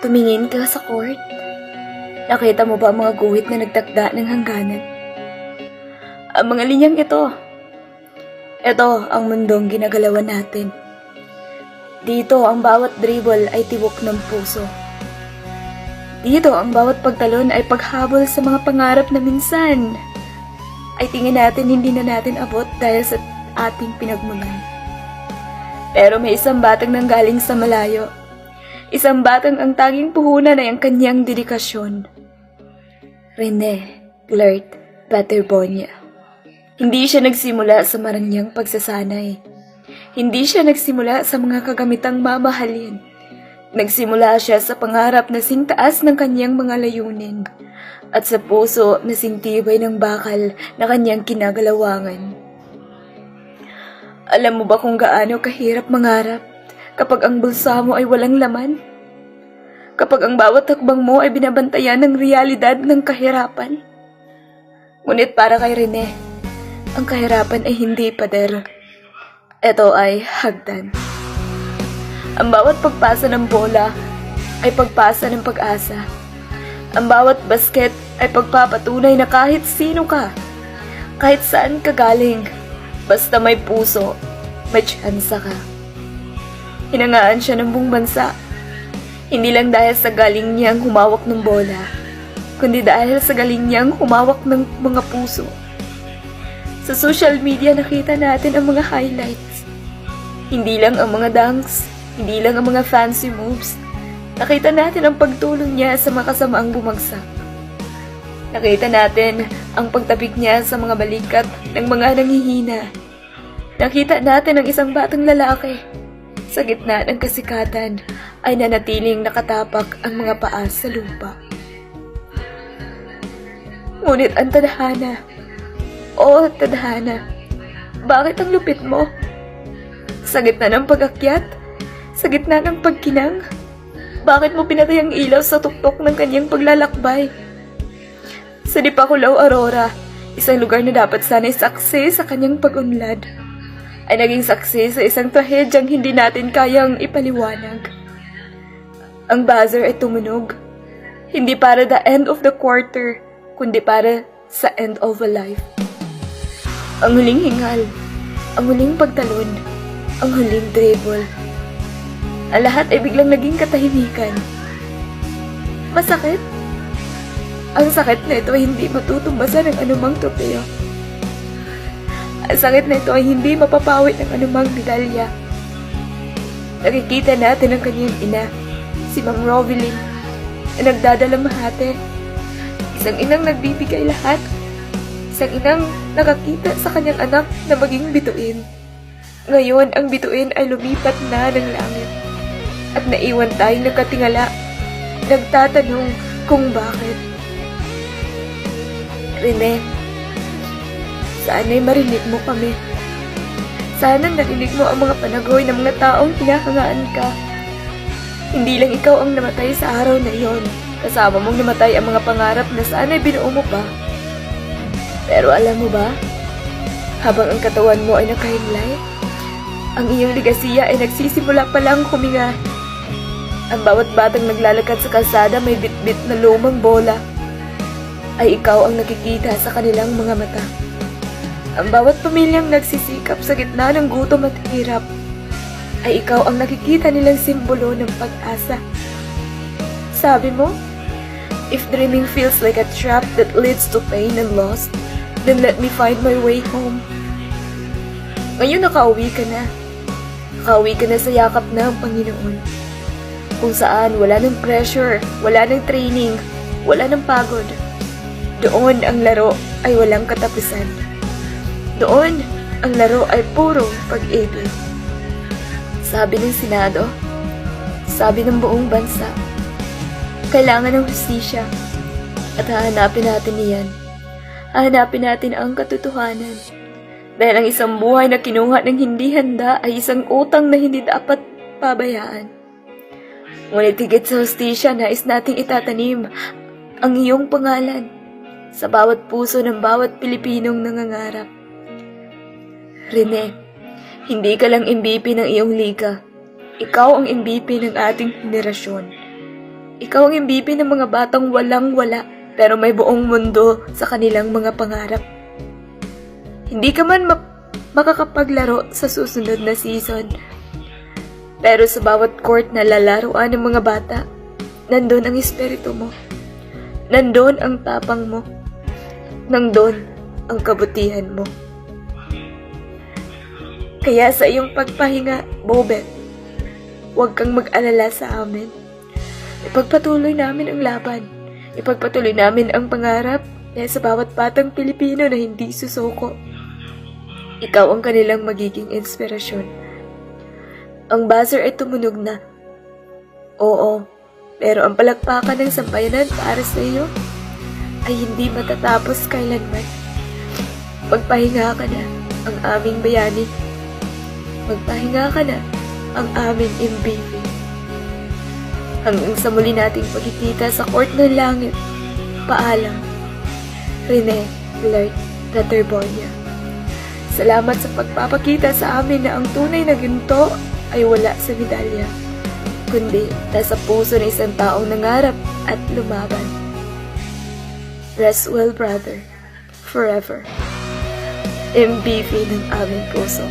Tumingin ka sa court. Nakita mo ba ang mga guhit na nagtakda ng hangganan? Ang mga linyang ito. Ito ang mundong ginagalawan natin. Dito ang bawat dribble ay tibok ng puso. Dito ang bawat pagtalon ay paghabol sa mga pangarap na minsan ay tingin natin hindi na natin abot dahil sa ating pinagmulan. Pero may isang batang nanggaling sa malayo. Isang batang ang tanging puhunan ay ang kanyang dedikasyon. Rene Glert Baterbonia. Hindi siya nagsimula sa maranyang pagsasanay. Hindi siya nagsimula sa mga kagamitang mamahalin. Nagsimula siya sa pangarap na singtaas ng kanyang mga layunin at sa puso na singtibay ng bakal na kanyang kinagalawangan. Alam mo ba kung gaano kahirap mangarap kapag ang bulsa mo ay walang laman? Kapag ang bawat hakbang mo ay binabantayan ng realidad ng kahirapan? Ngunit para kay Rene, ang kahirapan ay hindi pader. Ito ay hagdan. Ang bawat pagpasa ng bola ay pagpasa ng pag-asa. Ang bawat basket ay pagpapatunay na kahit sino ka, kahit saan ka galing, basta may puso, may tsansa ka. Hinangaan siya ng buong bansa. Hindi lang dahil sa galing niyang humawak ng bola, kundi dahil sa galing niyang humawak ng mga puso. Sa social media nakita natin ang mga highlights. Hindi lang ang mga dunks, hindi lang ang mga fancy moves. Nakita natin ang pagtulong niya sa mga kasamaang bumagsak. Nakita natin ang pagtapik niya sa mga balikat ng mga nanghihina. Nakita natin ang isang batang lalaki. Sa gitna ng kasikatan ay nanatiling nakatapak ang mga paa sa lupa. Ngunit ang tadhana, tadhana, bakit ang lupit mo? Sa gitna ng pag-akyat, sa gitna ng pagkinang, bakit mo pinatay ang ilaw sa tuktok ng kanyang paglalakbay? Sa Dipakulaw, Aurora, isang lugar na dapat sana'y saksi sa kanyang pag-unlad, ay naging saksi sa isang trahedyang hindi natin kayang ipaliwanag. Ang buzzer ay tumunog, hindi para the end of the quarter, kundi para sa end of a life. Ang huling hingal, ang huling pagtalon, ang huling dribble. Ang lahat ay biglang naging katahimikan. Masakit? Ang sakit na ito ay hindi matutumbasan ng anumang tropeo. Ang sakit na ito ay hindi mapapawit ng anumang medalya. Nakikita natin ang kanyang ina, si Ma'am Rovelyn, na nagdadalamhati. Isang inang nagbibigay lahat. Isang inang nakakita sa kanyang anak na maging bituin. Ngayon, ang bituin ay lumipat na ng langit. At naiwan tayong nagkatingala, nagtatanong kung bakit. Rene, sana'y marinig mo kami. Sana narinig mo ang mga panagoy ng mga taong hinahangaan ka. Hindi lang ikaw ang namatay sa araw na iyon. Kasama mong namatay ang mga pangarap na sana'y binuo mo pa. Pero alam mo ba, habang ang katawan mo ay nakahimlay, ang iyong ligasiya ay nagsisimula pa lang huminga. Ang bawat batang naglalakad sa kalsada may bitbit na lumang bola, ay ikaw ang nakikita sa kanilang mga mata. Ang bawat pamilyang nagsisikap sa gitna ng gutom at hirap, ay ikaw ang nakikita nilang simbolo ng pag-asa. Sabi mo, if dreaming feels like a trap that leads to pain and loss, then let me find my way home. Ngayon nakauwi ka na. Nakauwi ka na sa yakap ng Panginoon. Kung saan wala ng pressure, wala ng training, wala ng pagod. Doon ang laro ay walang katapusan. Doon ang laro ay puro pag-ibig. Sabi ng Senado, sabi ng buong bansa, kailangan ng hustisya at hahanapin natin iyan. Hahanapin natin ang katotohanan. Dahil ang isang buhay na kinuha ng hindi handa ay isang utang na hindi dapat pabayaan. Ngunit higit sa hustisya, nais nating itatanim ang iyong pangalan sa bawat puso ng bawat Pilipinong nangangarap. Rene, hindi ka lang MVP ng iyong liga. Ikaw ang MVP ng ating henerasyon. Ikaw ang imbibi ng mga batang walang-wala pero may buong mundo sa kanilang mga pangarap. Hindi ka man makakapaglaro sa susunod na season. Pero sa bawat court na lalaruan ng mga bata, nandun ang espiritu mo. Nandun ang tapang mo. Nandun ang kabutihan mo. Kaya sa iyong pagpahinga, Bobet, huwag kang mag-alala sa amin. Ipagpatuloy namin ang laban. Ipagpatuloy namin ang pangarap dahil sa bawat batang Pilipino na hindi susuko. Ikaw ang kanilang magiging inspirasyon. Ang buzzer ay tumunog na. Oo, pero ang palakpakan ng sampayanan para sa iyo ay hindi matatapos kailanman. Magpahinga ka na, ang aming bayani. Magpahinga ka na, ang aming MBV. Hanggang sa muli nating pagkikita sa court ng langit. Paalam. Rene Lert Raterbonia. Salamat sa pagpapakita sa amin na ang tunay na ginto ay wala sa medalya, kundi nasa puso ng isang taong nangarap at lumaban. Rest well, brother. Forever. MBV ng aming puso.